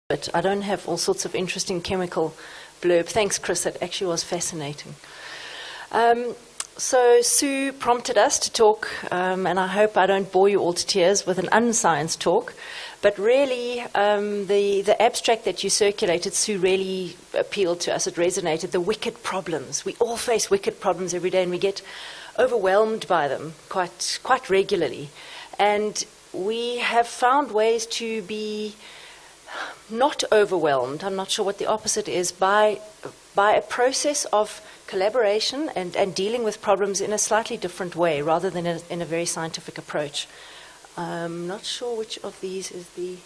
But I don't have all sorts of interesting chemical blurb. Thanks, Chris. That actually was fascinating. So Sue prompted us to talk, and I hope I don't bore you all to tears with an unscience talk. But really, the abstract that you circulated, Sue, really appealed to us. It resonated. The wicked problems. We all face wicked problems every day, and we get overwhelmed by them quite regularly. And we have found ways to be not overwhelmed, I'm not sure what the opposite is, by a process of collaboration and dealing with problems in a slightly different way rather than in a very scientific approach. I'm not sure which of these is the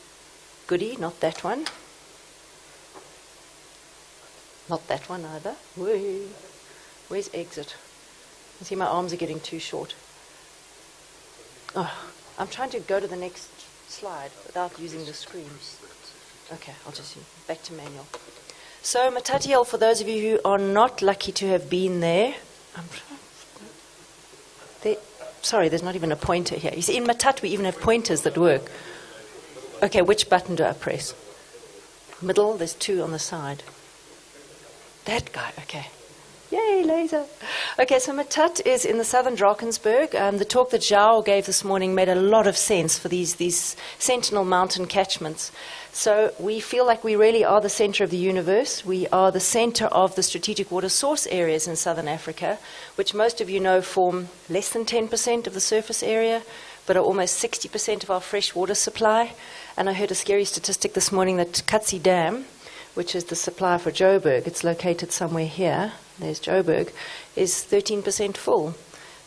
goodie, not that one. Not that one either. Where's exit? I see my arms are getting too short. Oh, I'm trying to go to the next slide without using the screen. Okay, I'll just use back to manual. So Matatiele, for those of you who are not lucky to have been there, sorry, there's not even a pointer here. You see, in Matat we even have pointers that work. Okay, which button do I press? Middle, there's two on the side. That guy, okay. Yay, laser. Okay, so Matat is in the southern Drakensberg. The talk that Zhao gave this morning made a lot of sense for these sentinel mountain catchments. So we feel like we really are the center of the universe. We are the center of the strategic water source areas in southern Africa, which most of you know form less than 10% of the surface area, but are almost 60% of our fresh water supply. And I heard a scary statistic this morning that Katsi Dam, which is the supply for Joburg, it's located somewhere here, there's Joburg, is 13% full.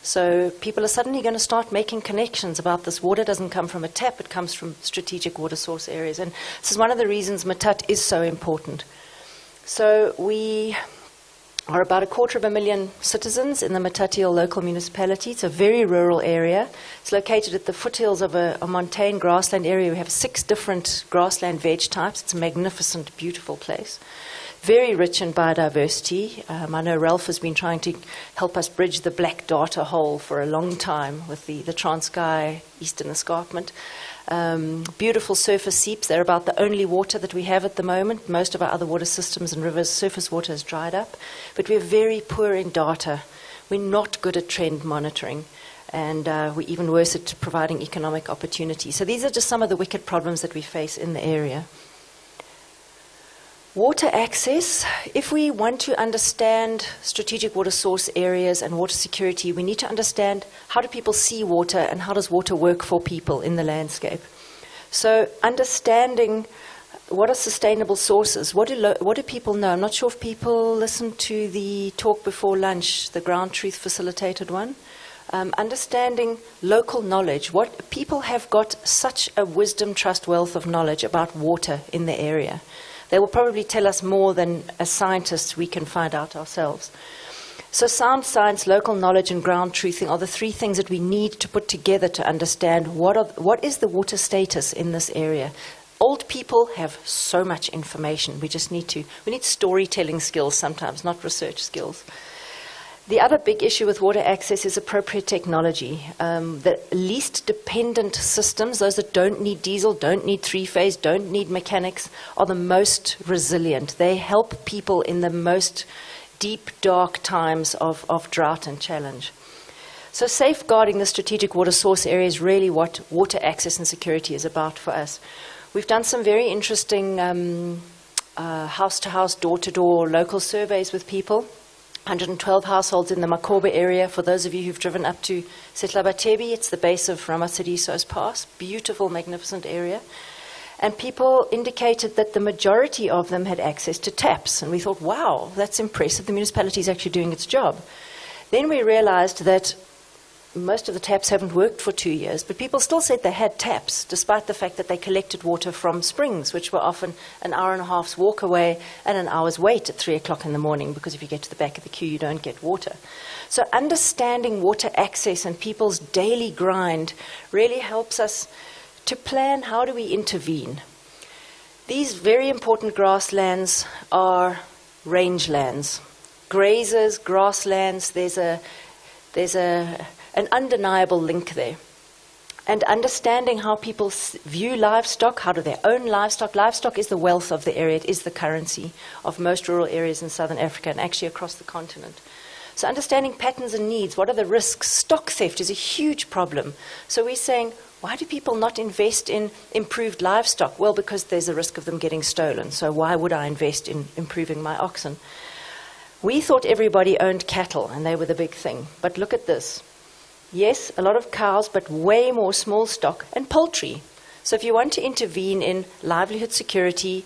So people are suddenly going to start making connections about this water doesn't come from a tap, it comes from strategic water source areas. And this is one of the reasons Matat is so important. So we are about 250,000 citizens in the Matatiele local municipality. It's a very rural area. It's located at the foothills of a montane grassland area. We have 6 different grassland veg types. It's a magnificent, beautiful place. Very rich in biodiversity. I know Ralph has been trying to help us bridge the black data hole for a long time with the Transkei Eastern Escarpment. Beautiful surface seeps. They're about the only water that we have at the moment. Most of our other water systems and rivers, surface water has dried up. But we're very poor in data. We're not good at trend monitoring. And we're even worse at providing economic opportunity. So these are just some of the wicked problems that we face in the area. Water access. If we want to understand strategic water source areas and water security, we need to understand how do people see water and how does water work for people in the landscape. So understanding what are sustainable sources, what do people know? I'm not sure if people listened to the talk before lunch, the Ground Truth facilitated one. Understanding local knowledge. What people have got such a wisdom, trust, wealth of knowledge about water in the area. They will probably tell us more than as scientists we can find out ourselves. So sound science, local knowledge, and ground truthing are the 3 things that we need to put together to understand what is the water status in this area. Old people have so much information. We need storytelling skills sometimes, not research skills. The other big issue with water access is appropriate technology. The least dependent systems, those that don't need diesel, don't need 3-phase, don't need mechanics, are the most resilient. They help people in the most deep, dark times of drought and challenge. So safeguarding the strategic water source area is really what water access and security is about for us. We've done some very interesting house-to-house, door-to-door local surveys with people. 112 households in the Makoba area. For those of you who've driven up to Setlabatebi, it's the base of Ramatsadiso's Pass. Beautiful, magnificent area. And people indicated that the majority of them had access to taps. And we thought, wow, that's impressive. The municipality is actually doing its job. Then we realized that most of the taps haven't worked for 2 years, but people still said they had taps, despite the fact that they collected water from springs, which were often an hour and a half's walk away and an hour's wait at 3 o'clock in the morning, because if you get to the back of the queue, you don't get water. So understanding water access and people's daily grind really helps us to plan how do we intervene. These very important grasslands are rangelands. Grazers, grasslands, there's an undeniable link there. and understanding how people view livestock, how do they own livestock. Livestock is the wealth of the area. It is the currency of most rural areas in southern Africa and actually across the continent. So understanding patterns and needs, what are the risks? Stock theft is a huge problem. So we're saying, why do people not invest in improved livestock? Well, because there's a risk of them getting stolen. So why would I invest in improving my oxen? We thought everybody owned cattle, and they were the big thing. But look at this. Yes, a lot of cows, but way more small stock and poultry. So if you want to intervene in livelihood security,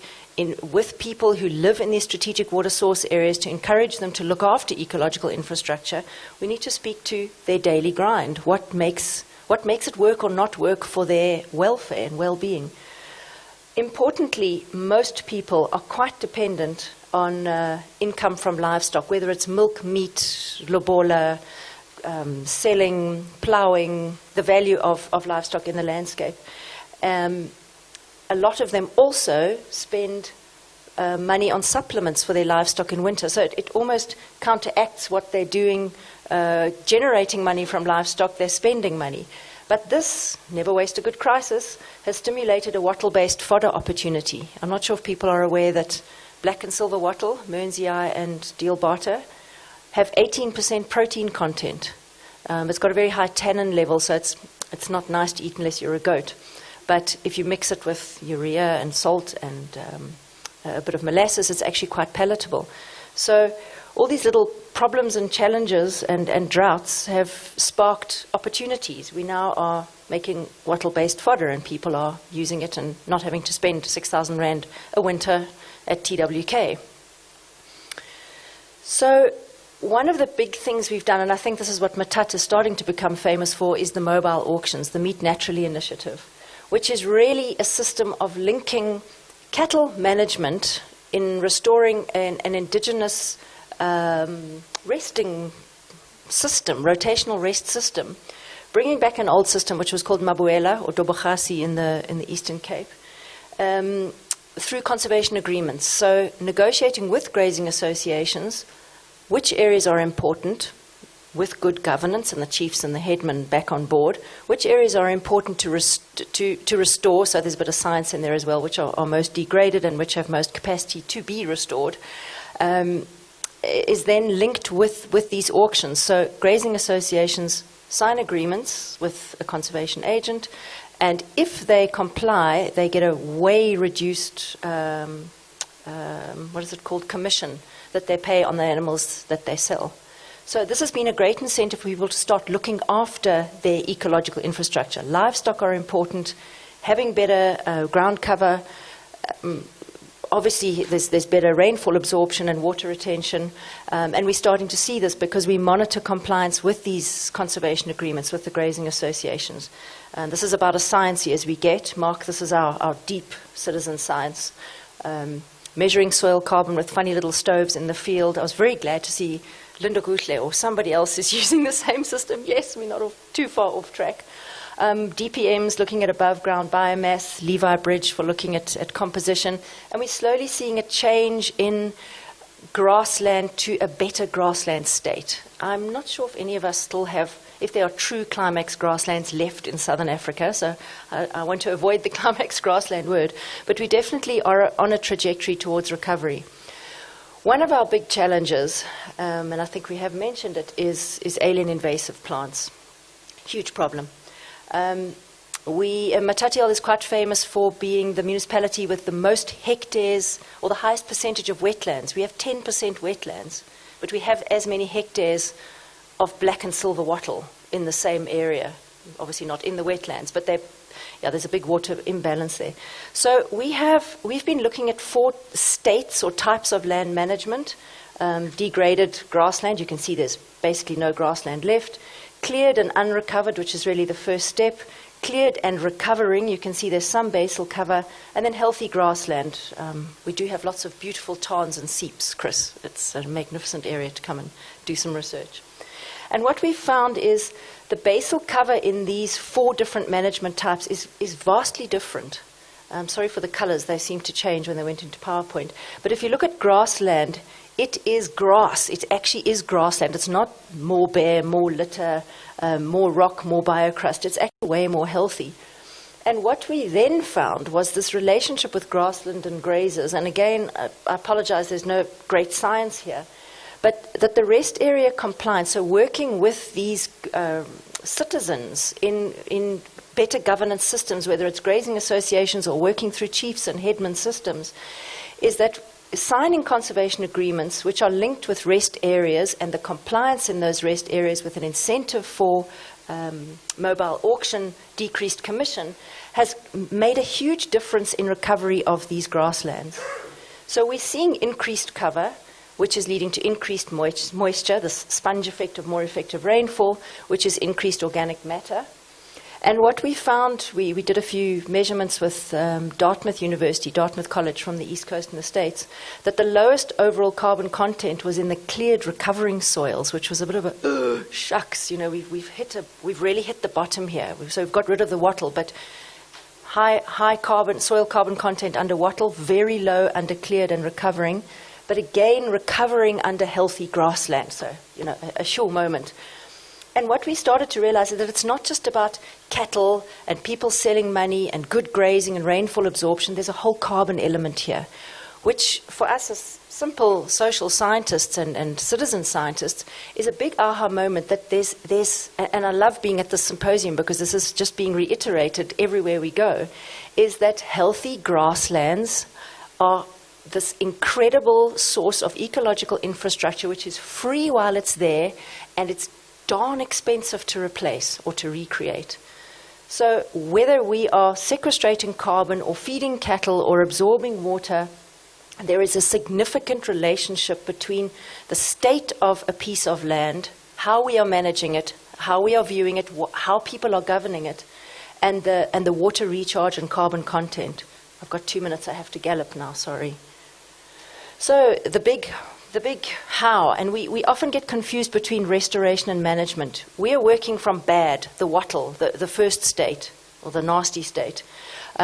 with people who live in these strategic water source areas, to encourage them to look after ecological infrastructure, we need to speak to their daily grind. What makes it work or not work for their welfare and well-being? Importantly, most people are quite dependent on income from livestock, whether it's milk, meat, lobola, selling, ploughing, the value of livestock in the landscape. A lot of them also spend money on supplements for their livestock in winter. So it almost counteracts what they're doing, generating money from livestock, they're spending money. But this, never waste a good crisis, has stimulated a wattle-based fodder opportunity. I'm not sure if people are aware that black and silver wattle, Mearnsii and Dealbata, have 18% protein content. It's got a very high tannin level, so it's not nice to eat unless you're a goat. But if you mix it with urea and salt and a bit of molasses, it's actually quite palatable. So all these little problems and challenges and droughts have sparked opportunities. We now are making wattle-based fodder, and people are using it and not having to spend 6,000 Rand a winter at TWK. So one of the big things we've done, and I think this is what Matat is starting to become famous for, is the mobile auctions, the Meet Naturally initiative, which is really a system of linking cattle management in restoring an indigenous resting system, rotational rest system, bringing back an old system which was called Mabuela or Dobogasi in the Eastern Cape, through conservation agreements. So negotiating with grazing associations which areas are important, with good governance and the chiefs and the headmen back on board, which areas are important to restore, so there's a bit of science in there as well, which are most degraded and which have most capacity to be restored, is then linked with these auctions. So grazing associations sign agreements with a conservation agent, and if they comply, they get a way reduced, commission that they pay on the animals that they sell. So this has been a great incentive for people to start looking after their ecological infrastructure. Livestock are important, having better ground cover. Obviously, there's better rainfall absorption and water retention, and we're starting to see this because we monitor compliance with these conservation agreements with the grazing associations. And this is about as sciencey as we get. Mark, this is our deep citizen science. Measuring soil carbon with funny little stoves in the field. I was very glad to see Linda Gutle or somebody else is using the same system. Yes, we're not too far off track. DPMs looking at above ground biomass, Levi Bridge for looking at composition, and we're slowly seeing a change in grassland to a better grassland state. I'm not sure if any of us still have, if there are true climax grasslands left in southern Africa, so I want to avoid the climax grassland word, but we definitely are on a trajectory towards recovery. One of our big challenges, and I think we have mentioned it, is alien invasive plants. Huge problem. Matatiele is quite famous for being the municipality with the most hectares or the highest percentage of wetlands. We have 10% wetlands, but we have as many hectares of black and silver wattle in the same area. Obviously not in the wetlands, but there's a big water imbalance there. So we've been looking at 4 states or types of land management. Degraded grassland, you can see there's basically no grassland left. Cleared and unrecovered, which is really the first step. Cleared and recovering, you can see there's some basal cover. And then healthy grassland. We do have lots of beautiful tarns and seeps, Chris. It's a magnificent area to come and do some research. And what we've found is the basal cover in these 4 different management types is vastly different. I'm sorry for the colors, they seem to change when they went into PowerPoint. But if you look at grassland it is grass. It actually is grassland. It's not more bare, more litter, more rock, more biocrust. It's actually way more healthy. And what we then found was this relationship with grassland and grazers. And again, I apologize, there's no great science here. But that the rest area compliance, so working with these citizens in better governance systems, whether it's grazing associations or working through chiefs and headman systems, is that signing conservation agreements which are linked with rest areas and the compliance in those rest areas with an incentive for mobile auction, decreased commission, has made a huge difference in recovery of these grasslands. So we're seeing increased cover, which is leading to increased moisture, the sponge effect of more effective rainfall, which is increased organic matter. And what we found, we did a few measurements with Dartmouth University, Dartmouth College from the East Coast in the States, that the lowest overall carbon content was in the cleared recovering soils, which was a bit of a, shucks, we've really hit the bottom here. So we've got rid of the wattle, but high carbon, soil carbon content under wattle, very low under cleared and recovering, but again, recovering under healthy grassland. So, a sure moment. And what we started to realize is that it's not just about cattle and people selling money and good grazing and rainfall absorption. There's a whole carbon element here, which for us as simple social scientists and citizen scientists is a big aha moment that there's, and I love being at this symposium because this is just being reiterated everywhere we go, is that healthy grasslands are this incredible source of ecological infrastructure which is free while it's there, and it's darn expensive to replace or to recreate. So whether we are sequestrating carbon or feeding cattle or absorbing water, there is a significant relationship between the state of a piece of land, how we are managing it, how we are viewing it, how people are governing it, and the water recharge and carbon content. I've got 2 minutes, I have to gallop now, sorry. So the big how, and we often get confused between restoration and management. We are working from bad, the wattle, the first state, or the nasty state,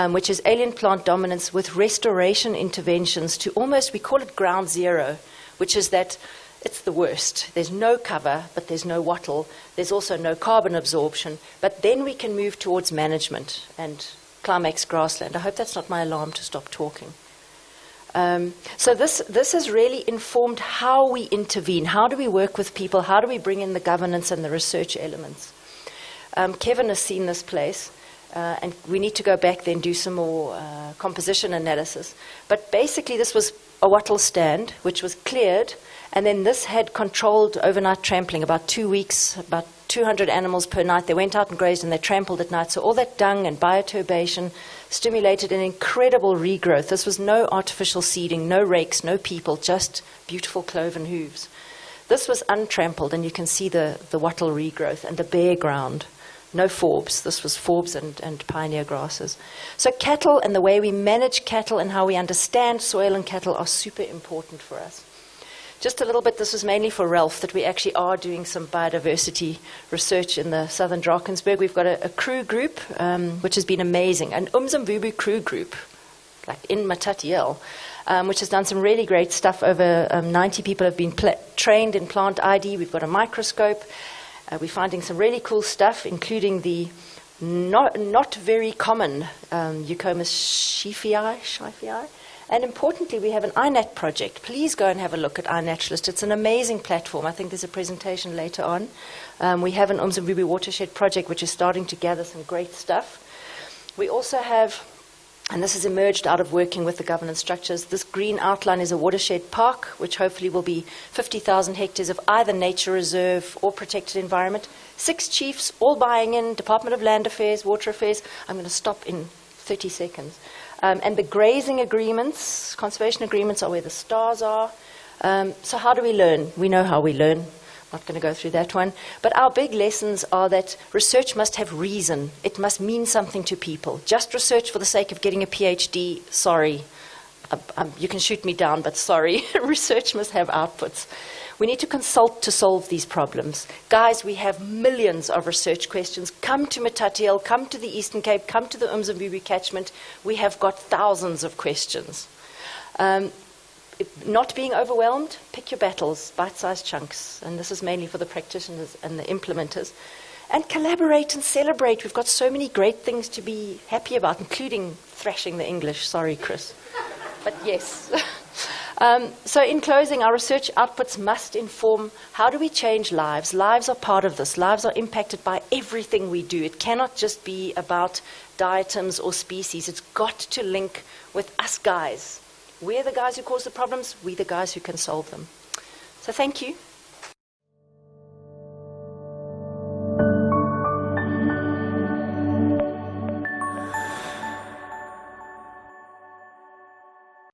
which is alien plant dominance, with restoration interventions to almost, we call it ground zero, which is that it's the worst. There's no cover, but there's no wattle. There's also no carbon absorption. But then we can move towards management and climax grassland. I hope that's not my alarm to stop talking. So this has really informed how we intervene. How do we work with people? How do we bring in the governance and the research elements? Kevin has seen this place, and we need to go back then do some more composition analysis. But basically this was a wattle stand, which was cleared, and then this had controlled overnight trampling, about 2 weeks, about 200 animals per night. They went out and grazed and they trampled at night. So all that dung and bioturbation stimulated an incredible regrowth. This was no artificial seeding, no rakes, no people, just beautiful cloven hooves. This was untrampled, and you can see the wattle regrowth and the bare ground. No forbs. This was forbs and pioneer grasses. So cattle and the way we manage cattle and how we understand soil and cattle are super important for us. Just a little bit, this was mainly for Ralph, that we actually are doing some biodiversity research in the southern Drakensberg. We've got a crew group, which has been amazing, an Umzimvubu crew group, like in Matatiele, which has done some really great stuff. Over 90 people have been trained in plant ID. We've got a microscope. We're finding some really cool stuff, including the not very common Eucomus schiefii. And importantly, we have an inet project. Please go and have a look at iNaturalist. It's an amazing platform. I think there's a presentation later on. We have an Umzimvubu Watershed project, which is starting to gather some great stuff. We also have, and this has emerged out of working with the governance structures, this green outline is a watershed park, which hopefully will be 50,000 hectares of either nature reserve or protected environment. 6 chiefs, all buying in, Department of Land Affairs, Water Affairs. I'm going to stop in 30 seconds. And the grazing agreements, conservation agreements, are where the stars are. So how do we learn? We know how we learn. I'm not going to go through that one. But our big lessons are that research must have reason. It must mean something to people. Just research for the sake of getting a PhD, sorry. You can shoot me down, but sorry. Research must have outputs. We need to consult to solve these problems. Guys, we have millions of research questions. Come to Matatiele, come to the Eastern Cape, come to the Umzimvubu catchment. We have got thousands of questions. not being overwhelmed, pick your battles, bite-sized chunks. And this is mainly for the practitioners and the implementers. And collaborate and celebrate. We've got so many great things to be happy about, including thrashing the English. Sorry, Chris. But yes. So in closing, our research outputs must inform how do we change lives. Lives are part of this. Lives are impacted by everything we do. It cannot just be about diatoms or species. It's got to link with us guys. We're the guys who cause the problems. We're the guys who can solve them. So thank you.